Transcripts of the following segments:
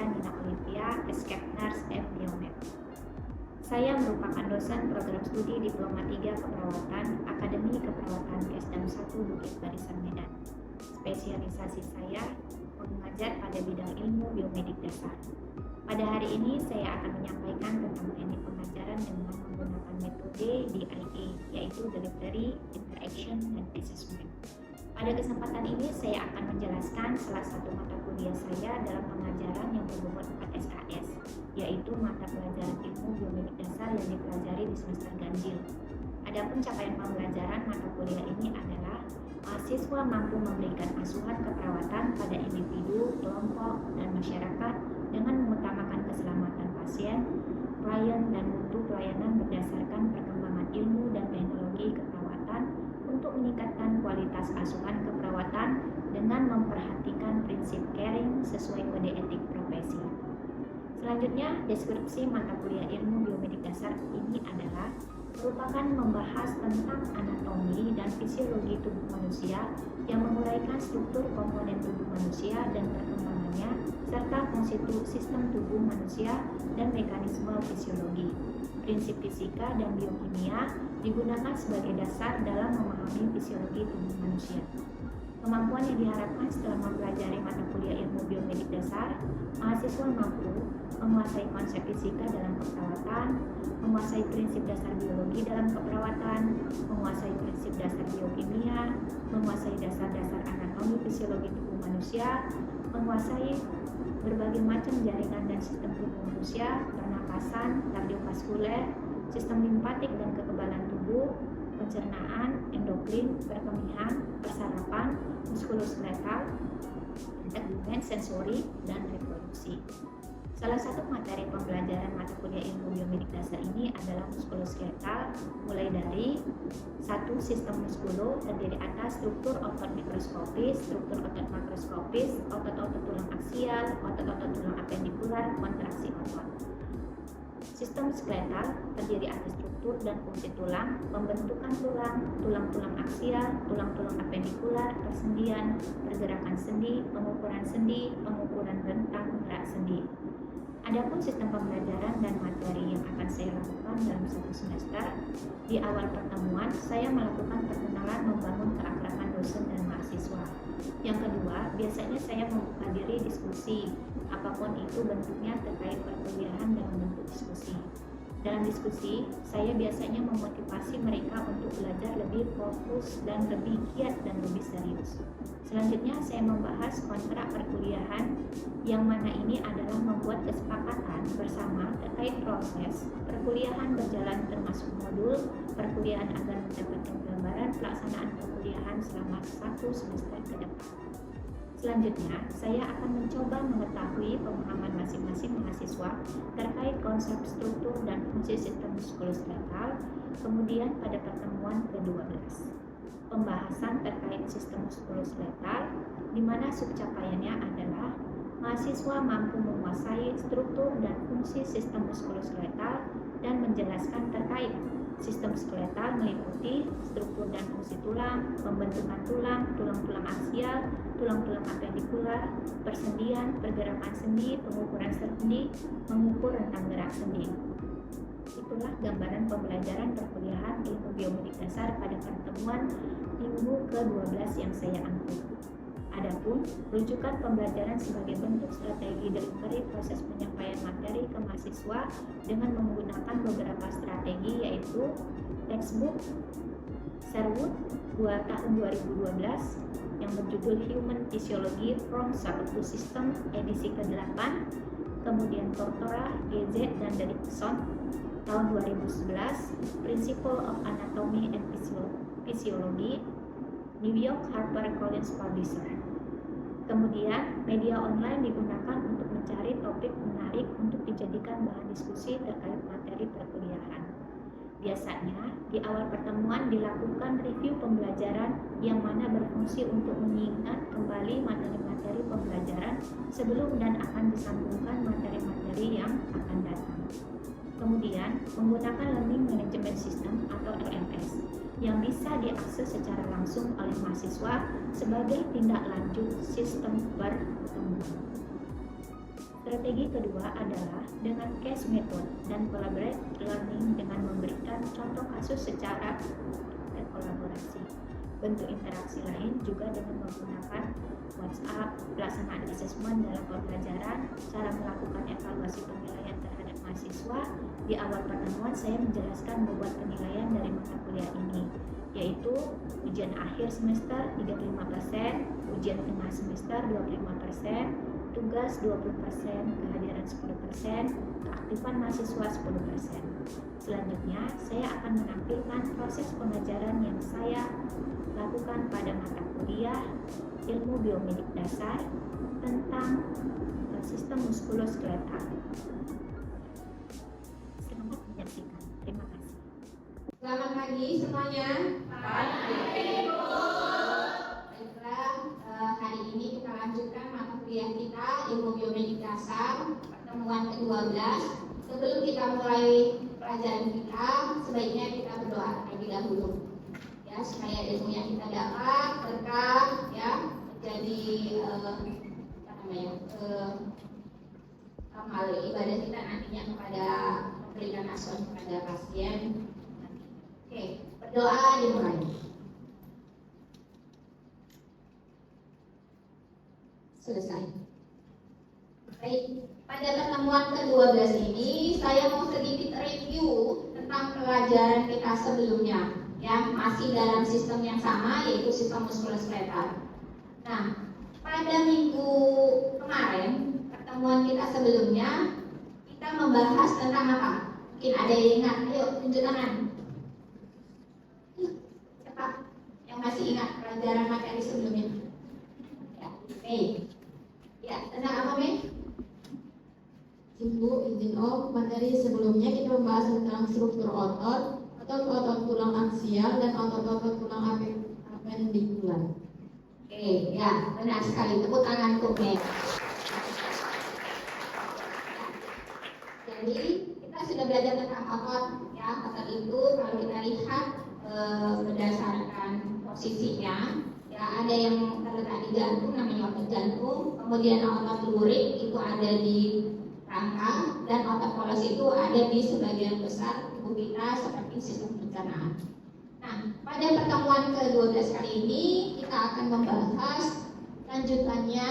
saya Nina Olivia, Escape Nurse F. Biomed. Saya merupakan dosen program studi Diploma 3 Keperawatan Akademi Keperawatan Kesdam 1 Bukit Barisan Medan. Spesialisasi saya mengajar pada bidang ilmu biomedik dasar. Pada hari ini saya akan menyampaikan tentang teknik pengajaran dengan menggunakan metode DIA, yaitu Delivery, Interaction, dan Assessment. Pada kesempatan ini saya akan menjelaskan salah satu mata kuliah saya dalam pengajaran yang berbobot 4 SKS, yaitu mata pelajaran ilmu biomedik dasar yang dipelajari di semester ganjil. Adapun capaian pembelajaran mata kuliah ini adalah mahasiswa mampu memberikan asuhan keperawatan pada individu, kelompok, dan masyarakat dengan mengutamakan keselamatan pasien, klien, dan mutu pelayanan berdasarkan perkembangan ilmu dan teknologi keperawatan untuk meningkatkan kualitas asuhan keperawatan dengan memperhatikan prinsip caring sesuai kode etik profesi. Selanjutnya, deskripsi mata kuliah ilmu biomedik dasar ini adalah merupakan membahas tentang anatomi dan fisiologi tubuh manusia yang menguraikan struktur komponen tubuh manusia dan perkembangannya, serta fungsi sistem tubuh manusia dan mekanisme fisiologi. Prinsip fisika dan biokimia digunakan sebagai dasar dalam memahami fisiologi tubuh manusia. Kemampuan yang diharapkan setelah mempelajari mata kuliah ilmu biomedik dasar, mahasiswa mampu menguasai konsep fisika dalam keperawatan, menguasai prinsip dasar biologi dalam keperawatan, menguasai prinsip dasar biokimia, menguasai dasar-dasar anatomi fisiologi tubuh manusia, menguasai berbagai macam jaringan dan sistem tubuh manusia, pernapasan, kardiovaskuler, sistem limpatik dan kekebalan tubuh, pencernaan, endokrin, perkemihan, persarapan, muskuloskeletal, tegmen sensori, dan reproduksi. Salah satu materi pembelajaran mata kuliah ilmu biomedik dasar ini adalah muskuloskeletal, mulai dari 1. Sistem muskulo terdiri atas struktur otot mikroskopis, struktur otot makroskopis, otot-otot tulang aksial, otot-otot tulang apendikular, kontraksi otot. Sistem skeletal terdiri atas struktur dan fungsi tulang, pembentukan tulang, tulang-tulang aksial, tulang-tulang apendikular, persendian, pergerakan sendi, pengukuran rentang gerak sendi. Adapun sistem pembelajaran dan materi yang akan saya lakukan dalam satu semester, di awal pertemuan saya melakukan perkenalan membangun keakraban dosen dan mahasiswa. Yang kedua, biasanya saya membuka diri diskusi, apapun itu bentuknya terkait perkuliahan dalam bentuk diskusi. Dalam diskusi, saya biasanya memotivasi mereka untuk belajar lebih fokus dan lebih giat dan lebih serius. Selanjutnya, saya membahas kontrak perkuliahan, yang mana ini adalah membuat kesepakatan bersama terkait proses perkuliahan berjalan termasuk modul perkuliahan agar mendapatkan gambaran pelaksanaan perkuliahan selama 1 semester ke depan. Selanjutnya, saya akan mencoba mengetahui pemahaman masing-masing mahasiswa terkait konsep struktur dan fungsi sistem muskuloskeletal. Kemudian pada pertemuan ke-12, pembahasan terkait sistem muskuloskeletal, di mana subcapaiannya adalah mahasiswa mampu menguasai struktur dan fungsi sistem muskuloskeletal dan menjelaskan terkait sistem skeletal meliputi struktur dan fungsi tulang, pembentukan tulang, tulang-tulang aksial, tulang-tulang apendikular, persendian, pergerakan sendi, pengukuran sendi, mengukur rentang gerak sendi. Itulah gambaran pembelajaran perkuliahan ilmu biomedik dasar pada pertemuan minggu ke-12 yang saya angkut. Adapun rujukan pembelajaran sebagai bentuk strategi delivery proses penyampaian materi ke mahasiswa dengan menggunakan beberapa strategi, yaitu textbook Sherwood tahun 2012 yang berjudul Human Physiology from Cell to System edisi ke-8, kemudian Tortora, GZ, dan Derrickson tahun 2011, Principle of Anatomy and Physiology, New York Harper Collins Publisher. Kemudian, media online digunakan untuk mencari topik menarik untuk dijadikan bahan diskusi terkait materi perkuliahan. Biasanya, di awal pertemuan dilakukan review pembelajaran yang mana berfungsi untuk mengingat kembali materi-materi pembelajaran sebelum dan akan disambungkan materi-materi yang akan datang. Kemudian, menggunakan Learning Management System atau LMS yang bisa diakses secara langsung oleh mahasiswa sebagai tindak lanjut sistem pertemuan. Strategi kedua adalah dengan case method dan collaborate learning dengan memberikan contoh kasus secara berkolaborasi. Bentuk interaksi lain juga dengan menggunakan WhatsApp, pelaksanaan asesmen dalam pembelajaran, cara melakukan evaluasi penilaian terhadap mahasiswa. Di awal pertemuan saya menjelaskan bobot penilaian dari mata kuliah ini, yaitu ujian akhir semester 35%, ujian tengah semester 25%, tugas 20%, kehadiran 10%, keaktifan mahasiswa 10%. Selanjutnya, saya akan menampilkan proses pengajaran yang saya lakukan pada mata kuliah ilmu biomedik dasar tentang sistem muskuloskeletal. Selamat menyaksikan. Terima kasih. Selamat pagi semuanya. Baiklah, hari ini kita lanjutkan mata kuliah kita ilmu biomedik dasar pertemuan ke-12. Sebelum kita mulai pelajaran kita, sebaiknya kita berdoa terlebih dahulu, ya, supaya ilmu yang kita dapat berkah, ya, menjadi amal ibadah kita nantinya kepada memberikan asuhan kepada pasien. Oke, berdoa dimulai. Selesai. Baik, pada pertemuan ke-12 ini saya mau sedikit review tentang pelajaran kita sebelumnya, ya, masih dalam sistem yang sama, yaitu sistem muskuloskeletal. Nah, pada minggu kemarin pertemuan kita sebelumnya kita membahas tentang apa? Mungkin ada yang ingat? Ayo tunjuk tangan. Cepat, yang masih ingat pelajaran materi sebelumnya. Ya, Mei. Ya, tentang apa, Mei? Ibu, izin Om, materi sebelumnya kita membahas tentang struktur otot tulang aksial dan otot-otot tulang apendikular. Oke, ya, benar sekali. Tepuk tangan untuk Mei. Jadi kita sudah belajar tentang otot, ya. Otot itu kalau kita lihat berdasarkan posisinya, ya, ada yang terletak di jantung namanya otot jantung, kemudian otot lurik itu ada di rangka, dan otot polos itu ada di sebagian besar tubuh kita seperti sistem pencernaan. Nah, pada pertemuan ke-12 kali ini kita akan membahas lanjutannya.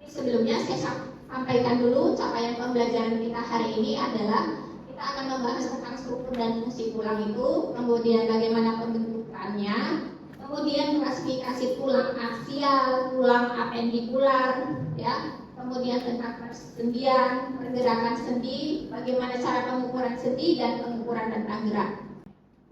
Sebelumnya saya sampaikan dulu capaian pembelajaran kita hari ini adalah kita akan membahas tentang struktur dan fungsi tulang itu, kemudian bagaimana pembentukannya, kemudian klasifikasi tulang aksial, tulang apendikular, ya, kemudian tentang persendian, pergerakan sendi, bagaimana cara pengukuran sendi dan pengukuran rentang gerak.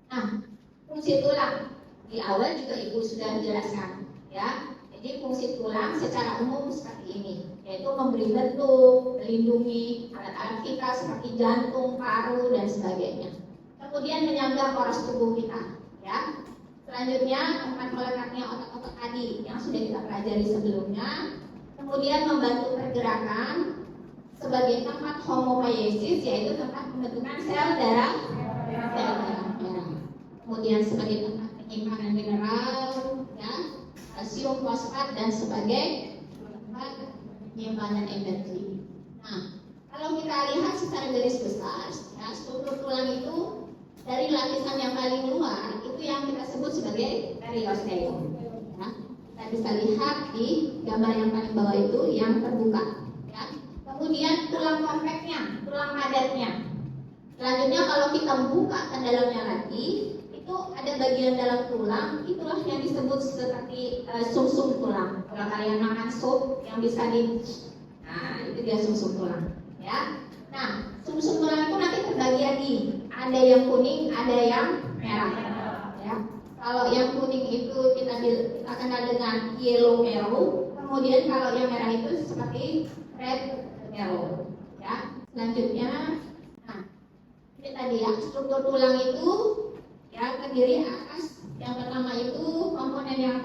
Nah, fungsi tulang di awal juga Ibu sudah menjelaskan, ya. Jadi fungsi tulang secara umum seperti ini, yaitu memberi bentuk, melindungi alat-alat vital seperti jantung, paru dan sebagainya. Kemudian menyangga poros tubuh kita, ya. Selanjutnya tempat meletaknya otot-otot tadi yang sudah kita pelajari sebelumnya. Kemudian membantu pergerakan sebagai tempat homopoiesis, yaitu tempat pembentukan sel darah merah. Kemudian sebagai tempat penyimpanan mineral, ya, kalsium, fosfat dan sebagai tempat penyimpanan energi. Nah, kalau kita lihat secara garis besar, ya, struktur tulang itu dari lapisan yang paling luar itu yang kita sebut sebagai periosteum. Ya. Kita bisa lihat di gambar yang paling bawah itu yang terbuka. Ya. Kemudian tulang kompaknya, tulang padatnya. Selanjutnya kalau kita buka ke dalamnya lagi, itu ada bagian dalam tulang, itulah yang disebut seperti sumsum tulang. Kalau kalian makan sup yang bisa nah itu dia sumsum tulang, ya. Nah, sumsum tulang itu nanti terbagi lagi, ada yang kuning, ada yang merah, ya. Kalau yang kuning itu kita kenal dengan yellow marrow, kemudian kalau yang merah itu seperti red marrow, ya. Selanjutnya, nah ini tadi ya, struktur tulang itu ya terdiri atas yang pertama itu komponen yang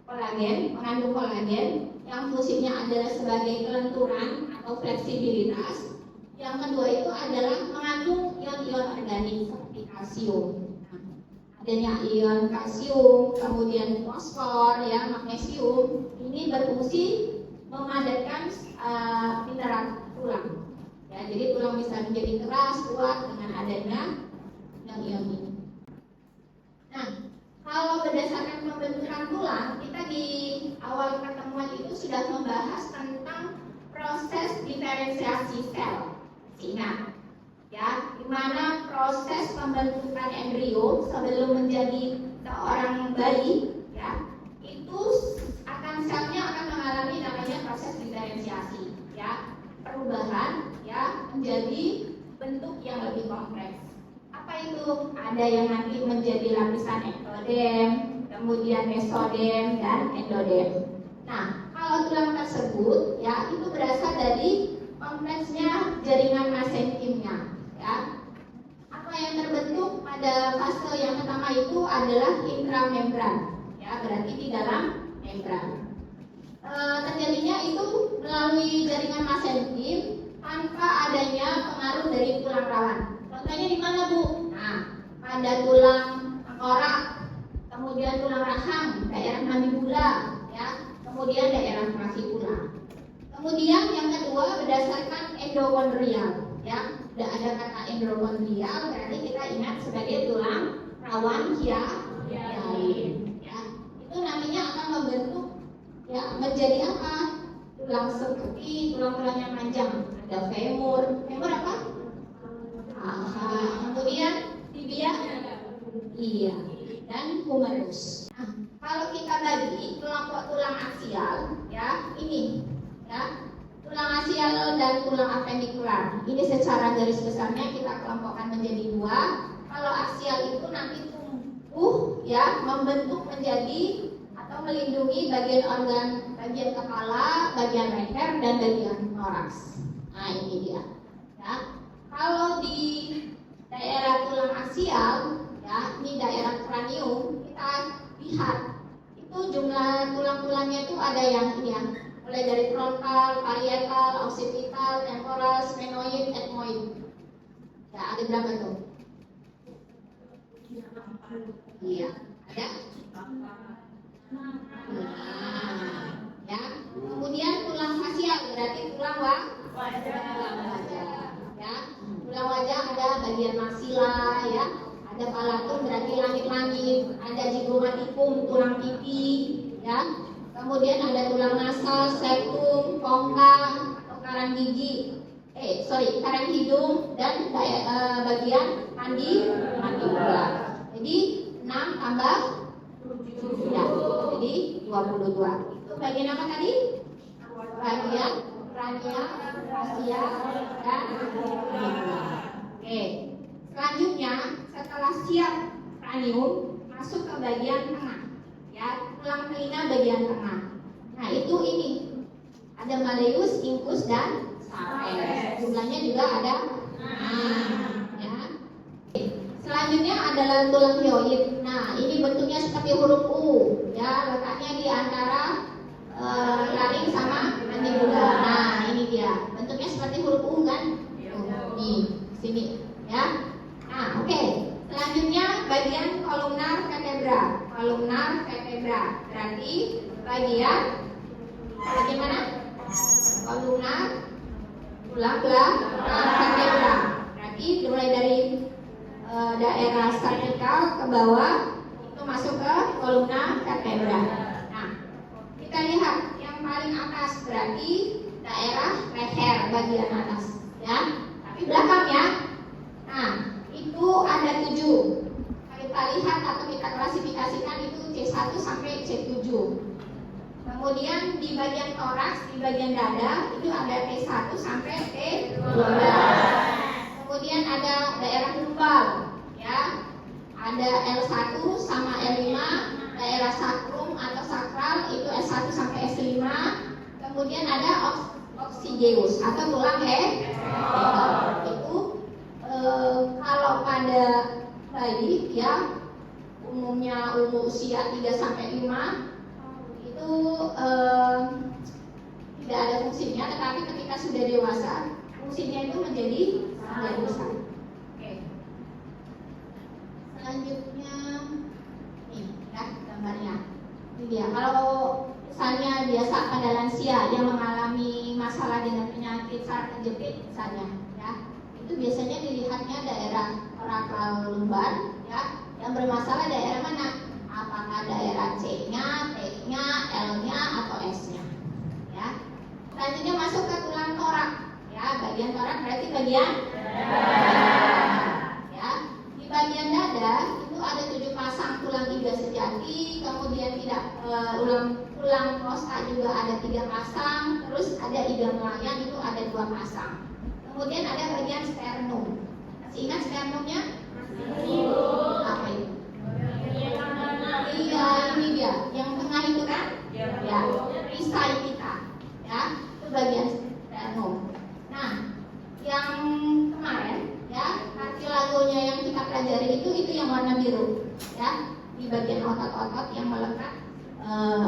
kolagen, mengandung kolagen yang fungsinya adalah sebagai kelenturan atau fleksibilitas. Yang kedua itu adalah mengandung ion-ion organik seperti kalsium. Nah, adanya ion kalsium, kemudian fosfor, ya, magnesium, ini berfungsi memadatkan mineral tulang. Ya, jadi tulang bisa menjadi keras, kuat dengan adanya ion ini. Nah, kalau berdasarkan pembentukan tulang, kita di awal pertemuan itu sudah membahas tentang proses diferensiasi sel. Ingat, ya, di mana proses pembentukan embrio sebelum menjadi seorang bayi, ya, itu selnya akan mengalami namanya proses diferensiasi, ya, perubahan, ya, menjadi bentuk yang lebih kompleks. Apa itu? Ada yang nanti menjadi lapisan ektodem, kemudian mesodem dan endodem. Nah, kalau tulang tersebut, ya, itu berasal dari kompleksnya jaringan mesenkimnya, ya. Apa yang terbentuk pada fase yang pertama itu adalah intramembran, ya, berarti di dalam membran. Terjadinya itu melalui jaringan mesenkim tanpa adanya pengaruh dari tulang rawan. Contohnya di mana, Bu? Nah, pada tulang tengkorak, kemudian tulang rahang, daerah mandibula, ya, kemudian daerah fascikula. Kemudian yang kedua berdasarkan endokondrial, ya. Sudah ada kata endokondrial, berarti kita ingat sebagai tulang rawan hialin, ya. Itu nantinya akan membentuk, ya, menjadi apa? Tulang seperti tulang-tulangnya panjang. Ada femur apa? Kemudian tibia, iya, dan humerus. Nah, kalau kita bagi kelompok tulang aksial, ya, ini, ya, tulang aksial dan tulang apendikular. Ini secara garis besarnya kita kelompokkan menjadi dua. Kalau aksial itu nanti tumbuh, ya, membentuk menjadi atau melindungi bagian organ, bagian kepala, bagian leher, dan bagian toraks. Nah, ini dia. Ya. Kalau di daerah tulang aksial, ya, ini daerah kranium, kita lihat itu jumlah tulang-tulangnya itu ada yang ini, ya, mulai dari frontal, parietal, occipital, temporal, sphenoid, ethmoid. Ya, ada berapa tuh? Iya, ada. Ya, kemudian tulang fasial berarti tulang wajah. Ya, tulang wajah ada bagian maksila, ya, ada palatum berarti langit-langit, ada zygomatikum tulang pipi, ya. Kemudian ada tulang nasal, septum, kongka atau karang gigi, karang hidung dan bagian mandibula. Jadi 6 tambah 7, ya, jadi 22. Itu bagian apa tadi? Bagian kranial, fasia, dan mandibula. Oke. Selanjutnya, setelah siap kranium, masuk ke bagian tengah, ya, tulang telinga bagian tengah. Nah, itu ini ada malleus, incus, dan stapes. Jumlahnya juga ada. Ya. Selanjutnya adalah tulang hyoid. Nah, ini bentuknya seperti huruf U, ya, letaknya di antara laring sama mandibula. Nah, ini dia. Bentuknya seperti huruf U kan? Nih, sini, ya. Nah, oke. Selanjutnya bagian kolumnar vertebra. Kolumnar vertebra berarti bagian mana? Kolumnar tulang belakang vertebra. Berarti mulai dari daerah cervical ke bawah itu masuk ke kolumnar vertebra. Nah, kita lihat yang paling atas berarti daerah leher bagian atas, ya. Tapi belakang, ya. Nah, itu ada 7. Kita lihat atau kita klasifikasikan itu C1 sampai C7. Kemudian di bagian toraks, di bagian dada itu ada T1 sampai T12. Kemudian ada daerah lumbal, ya. Ada L1 sama L5, daerah sakrum atau sakral itu S1 sampai S5. Kemudian ada oksigeus atau tulang itu kalau pada bayi, ya, umumnya usia 3 sampai 5 itu tidak ada fungsinya, tetapi ketika sudah dewasa fungsinya itu menjadi besar. Oke. Selanjutnya nih, ya, gambarnya. Ini dia. Kalau misalnya biasa pada lansia yang mengalami bermasalah dengan penyakit saraf kejepit misalnya, ya, itu biasanya dilihatnya daerah orakal lumbar, ya, yang bermasalah daerah mana? Apakah daerah C-nya, T-nya, L-nya, atau S-nya, ya. Selanjutnya masuk ke tulang torak, ya, bagian torak berarti bagian ya. Di bagian dada itu ada 7 pasang tulang iga sejati, kemudian tulang prosta juga ada 3 pasang, terus ada iga melayang itu ada 2 pasang. Kemudian ada bagian sternum. Masih ingat sternumnya? Apa itu? Iya, ini dia. Yang tengah itu kan? Ya, perisai kita. Ya, itu bagian sternum. Nah, yang kemarin, ya, kartilagonya yang kita pelajari itu yang warna biru, ya, di bagian otot-otot yang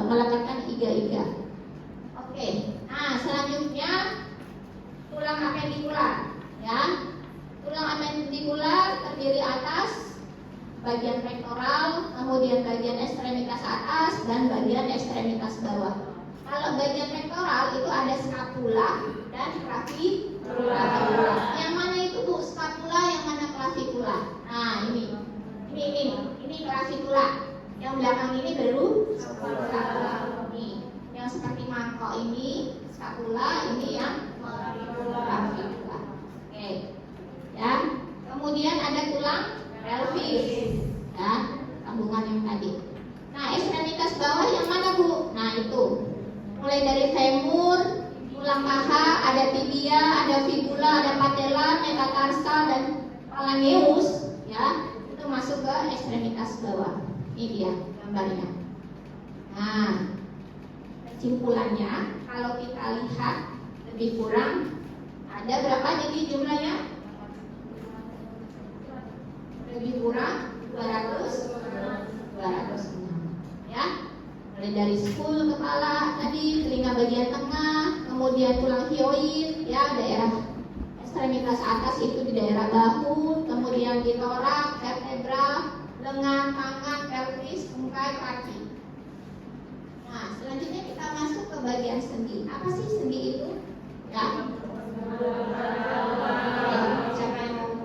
melekatkan iga-iga. Oke. Nah, selanjutnya tulang apendikular, ya. Tulang apendikular terdiri atas bagian pektoral, kemudian bagian ekstremitas atas dan bagian ekstremitas bawah. Kalau bagian pektoral itu ada scapula dan clavicula. Yang mana itu Bu? Scapula, yang mana clavicula? Nah, ini clavicula. Yang belakang ini baru scapula. Nih, yang seperti mangkok ini scapula, ini yang clavicula. Oke. Ya. Kemudian ada tulang pelvis, ya, sambungan yang tadi. Nah, ekstremitas bawah yang mana Bu? Nah, itu mulai dari femur, tulang paha, ada tibia, ada fibula, ada patella, metatarsal, dan phalangeus, ya, itu masuk ke ekstremitas bawah. Ini dia gambarnya. Nah, kesimpulannya kalau kita lihat lebih kurang ada berapa jadi jumlahnya? Lebih kurang 206, ya. Mulai dari skul kepala tadi, telinga bagian tengah, kemudian tulang hyoid, ya, daerah ekstremitas atas itu di daerah bahu, kemudian di torak, vertebra, lengan, tangan, pelvis, tungkai, kaki. Nah, selanjutnya kita masuk ke bagian sendi. Apa sih sendi itu? Ya. Siapa yang mau?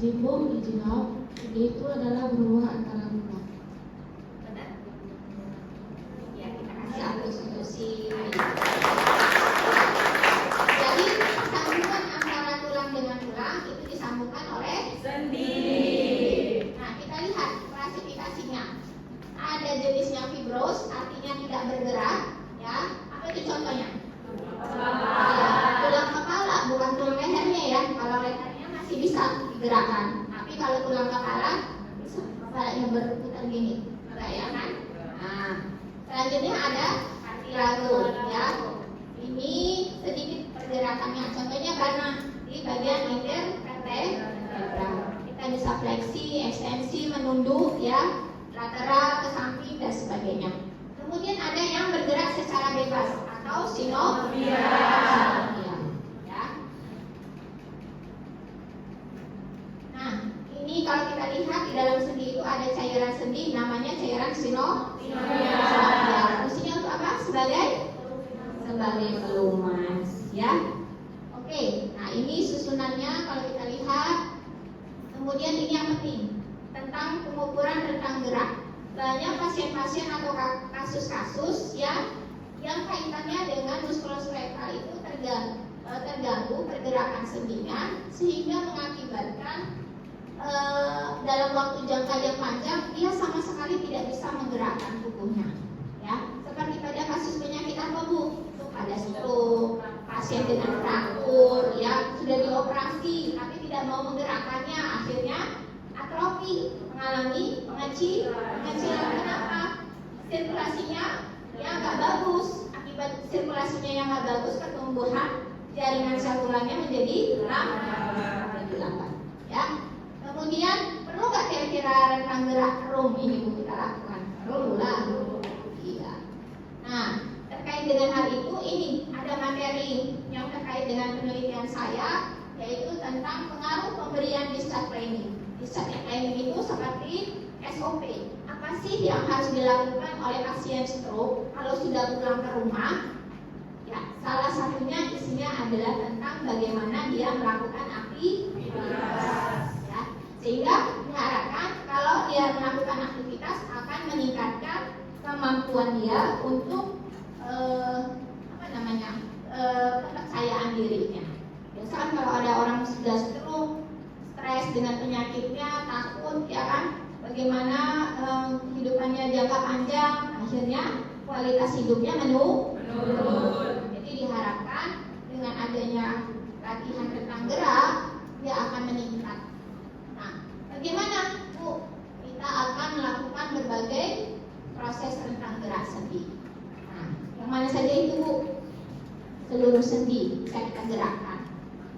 Zimbo dijawab, itu adalah beruang antara lunak. Benar? Ya, kita kasih aplaus untuk si Ayu. Jadi sambungan antara tulang dengan tulang itu disambungkan oleh sendi. Nah, kita lihat klasifikasinya. Ada jenisnya fibros, artinya tidak bergerak, ya. Apa itu contohnya? Ya, tulang kepala, bukan tulang lehernya, ya. Kalau lehernya masih bisa digerakkan, tapi kalau tulang kepala bisa kepalanya berputar gini, enggak, ya kan? Nah, selanjutnya ada kartilago, ya. Ini sedikit pergerakannya, contohnya karena di bagian intervertebra kita bisa fleksi, ekstensi, menunduk, ya, lateral, ke samping, dan sebagainya. Kemudian ada yang bergerak secara bebas atau sinofia, ya. Nah, ini kalau kita lihat di dalam sendi itu ada cairan sendi, namanya cairan sinofia. Fungsinya untuk apa? Sebagai pelumas, ya. Oke, nah ini susunannya kalau kita lihat. Kemudian ini yang penting tentang pengukuran rentang gerak. Banyak pasien-pasien atau kasus-kasus ya yang kaitannya dengan muskuloskeletal itu terganggu pergerakan sendinya, sehingga mengakibatkan dalam waktu jangka yang panjang dia sama sekali tidak bisa menggerakkan tubuhnya, ya. Seperti pada kasus penyakit apa Bu? Itu pada stroke, pasien dengan fraktur, ya, sudah dioperasi tapi tidak mau menggerakkannya, akhirnya atrofi, mengalami pengecilan. Kenapa? Sirkulasinya yang nggak bagus. Akibat sirkulasinya yang nggak bagus, pertumbuhan jaringan sel tulangnya menjadi lambat, ya. Kemudian perlu nggak kira-kira rentang gerak room ini Bu kita lakukan? Perlu lah, iya. Nah, terkait dengan hal itu, ini ada materi yang terkait dengan penelitian saya, yaitu tentang pengaruh pemberian discharge training. Discharge training itu seperti SOP. Apa sih yang harus dilakukan oleh pasien stroke kalau sudah pulang ke rumah? Ya, salah satunya isinya adalah tentang bagaimana dia melakukan aktivitas. Ya, sehingga diharapkan kalau dia melakukan aktivitas akan meningkatkan kemampuan dia untuk kepercayaan dirinya. Biasanya kalau ada orang sudah stroke, stres dengan penyakitnya, takut, ya kan? Bagaimana kehidupannya jangka panjang, akhirnya kualitas hidupnya menurun. Jadi diharapkan dengan adanya latihan rentang gerak, dia akan meningkat. Nah, bagaimana Bu? Kita akan melakukan berbagai proses rentang gerak sendi. Nah, yang mana saja itu Bu? Seluruh sendi bisa kita gerakkan,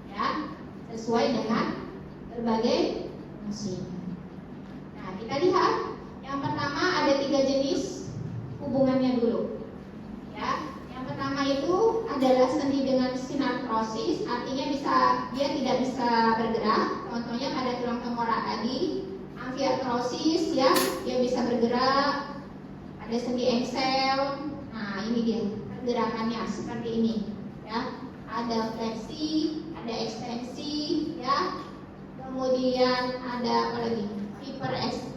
ya, sesuai dengan berbagai fungsi. Nah, kita lihat yang pertama ada 3 jenis hubungannya dulu. Ya, yang pertama itu adalah sendi dengan sinartrosis, artinya dia tidak bisa bergerak. Contohnya pada tulang tengkorak tadi. Amfiartrosis, ya, dia bisa bergerak. Ada sendi engsel. Nah, ini dia pergerakannya seperti ini. Ya, ada fleksi, ada ekstensi, ya. Kemudian ada apa lagi? Hiperfleksi,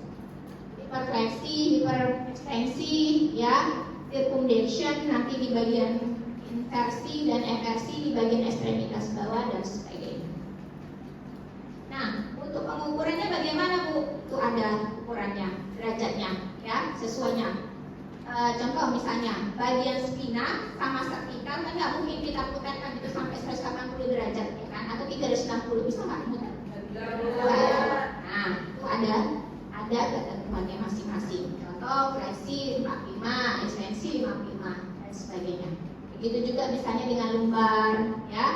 hiperekstensi, ya. Circumdension nanti di bagian inversi dan eversi di bagian ekstremitas bawah dan sebagainya. Nah, untuk pengukurannya bagaimana Bu? Itu ada ukurannya, derajatnya, ya, sesuainya. Contoh misalnya bagian spina sama vertikal kan nggak mungkin kita putarkan itu sampai 180 derajat, ya kan? Atau 360 bisa nggak mutar? Nah, itu ada ketentuannya masing-masing. Contoh fleksi 45, ekstensi 55 dan sebagainya. Begitu juga misalnya dengan lumbar, ya,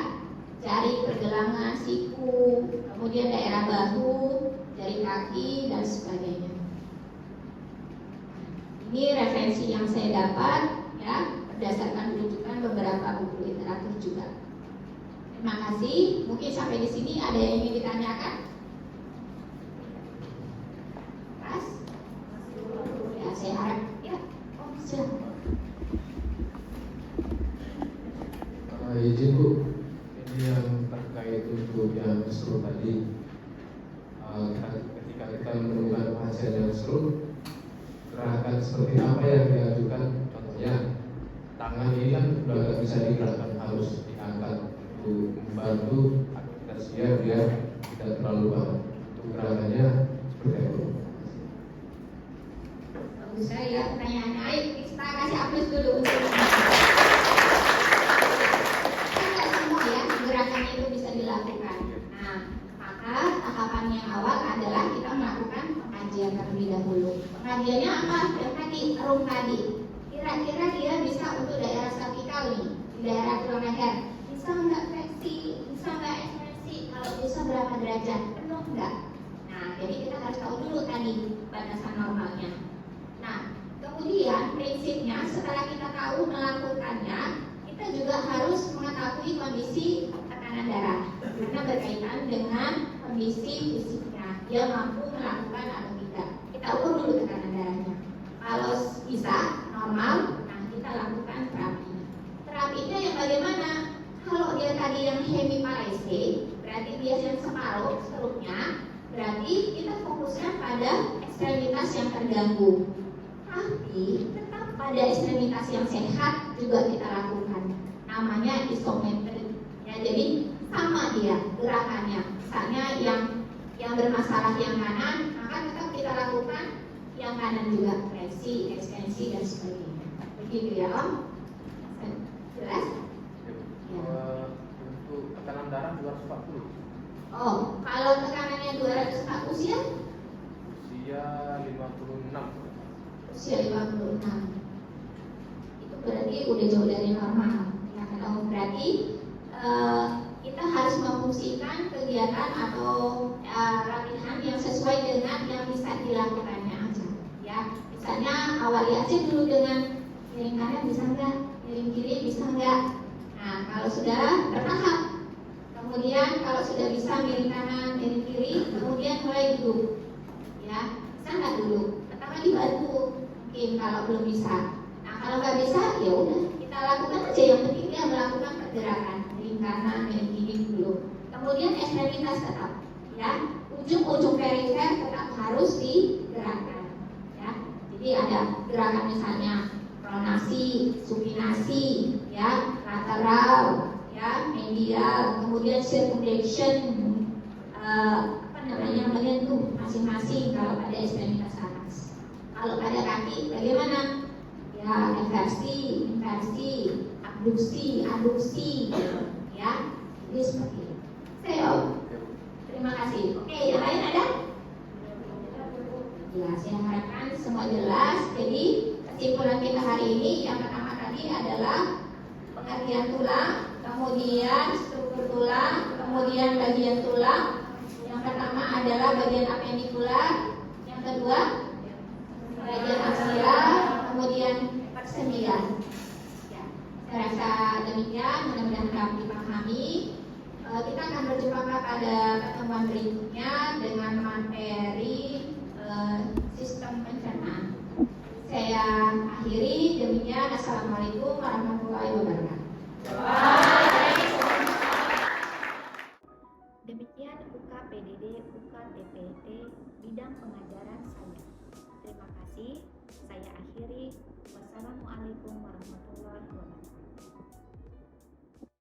jari pergelangan, siku, kemudian daerah bahu, jari kaki dan sebagainya. Ini referensi yang saya dapat, ya, berdasarkan rujukan beberapa buku literatur juga. Terima kasih. Mungkin sampai di sini ada yang ingin ditanyakan? Pas? Ya, saya harap. Ya, oh, silakan. Izin Bu, ini yang terkait untuk yang stroke tadi. Ketika kita menemukan pasien yang stroke, gerakan seperti apa yang diajukan? Contohnya, tangan ini kan sudah nggak bisa digerakkan, harus diangkat untuk membantu aktivitas dia biar tidak terlalu berat. Untuk gerakannya seperti apa? Bagus saya pertanyaannya. Ayo kita kasih aplaus dulu untuk tidak semua ya gerakannya itu bisa dilakukan. Nah, maka tahapan yang awal adalah kita melakukan pengajian terlebih dahulu. Pengajiannya apa? Yang tadi, room tadi. Kira-kira dia bisa untuk daerah cervical nih, di daerah tulang leher. Bisa nggak fleksi? Bisa nggak ekspresi? Kalau bisa berapa derajat? Penuh nggak? Nah, jadi kita harus tahu dulu tadi batasan normalnya. Nah, kemudian prinsipnya setelah kita tahu melakukannya, kita juga harus mengetahui kondisi tekanan darah karena berkaitan dengan kondisi fisiknya. Dia mampu melakukan atau tidak. Kita ukur dulu tekanan darahnya. Kalau bisa normal, nah kita lakukan terapi. Terapinya yang bagaimana? Kalau dia tadi yang hemiparese, berarti dia yang separuh stroke-nya, berarti kita fokusnya pada ekstremitas yang terganggu. Tapi tetap pada ekstremitas yang sehat juga kita lakukan. Namanya isometri. Ya, jadi sama dia gerakannya. Misalnya yang bermasalah yang kanan, maka tetap kita lakukan yang kanan juga, fleksi, ekstensi dan sebagainya. Begitu ya Om? Jelas? Untuk tekanan darah 240. Oh, kalau tekanannya 240 usia? Usia 56. Usia 56. Itu berarti udah jauh dari normal. Ya, kalau berarti kita harus memfungsikan kegiatan atau latihan yang sesuai dengan yang bisa dilakukannya aja. Ya, misalnya awali aja dulu dengan miring kanan bisa enggak, miring kiri bisa enggak. Nah, kalau sudah bertahap, kemudian kalau sudah bisa miring kanan, miring kiri, kemudian mulai duduk. Ya, Bisa nggak dulu? Pertama dibantu, mungkin kalau belum bisa. Nah kalau nggak bisa, ya udah kita lakukan aja. Yang penting dia melakukan pergerakan dari kanan dari kiri dulu. Kemudian ekstremitas tetap, ya, ujung-ujung perifer tetap harus digerakkan, ya. Jadi ada gerakan misalnya pronasi, supinasi, ya, lateral, ya, medial, kemudian circumflexion, menyentuh masing-masing kalau pada ekstremitas atas. Kalau pada kaki bagaimana? Ya, inversi, abduksi, ya. Jadi seperti itu. Terima kasih. Oke, yang lain ada? Ya, saya harapkan semua jelas. Jadi kesimpulan kita hari ini yang pertama tadi adalah pengertian tulang, kemudian struktur tulang, kemudian bagian tulang. Yang pertama adalah bagian apendikular, yang kedua bagian aksial, kemudian persemian. Ya, saya rasa demikian, mudah-mudahan dapat dipahami. Kita akan berjumpa pada pertemuan berikutnya dengan materi sistem pencernaan. Saya akhiri demikian. Assalamualaikum warahmatullahi wabarakatuh. Demikian UKPDD UKTPT bidang pengajaran saya. Terima kasih. Saya akhiri. Wassalamualaikum warahmatullahi wabarakatuh.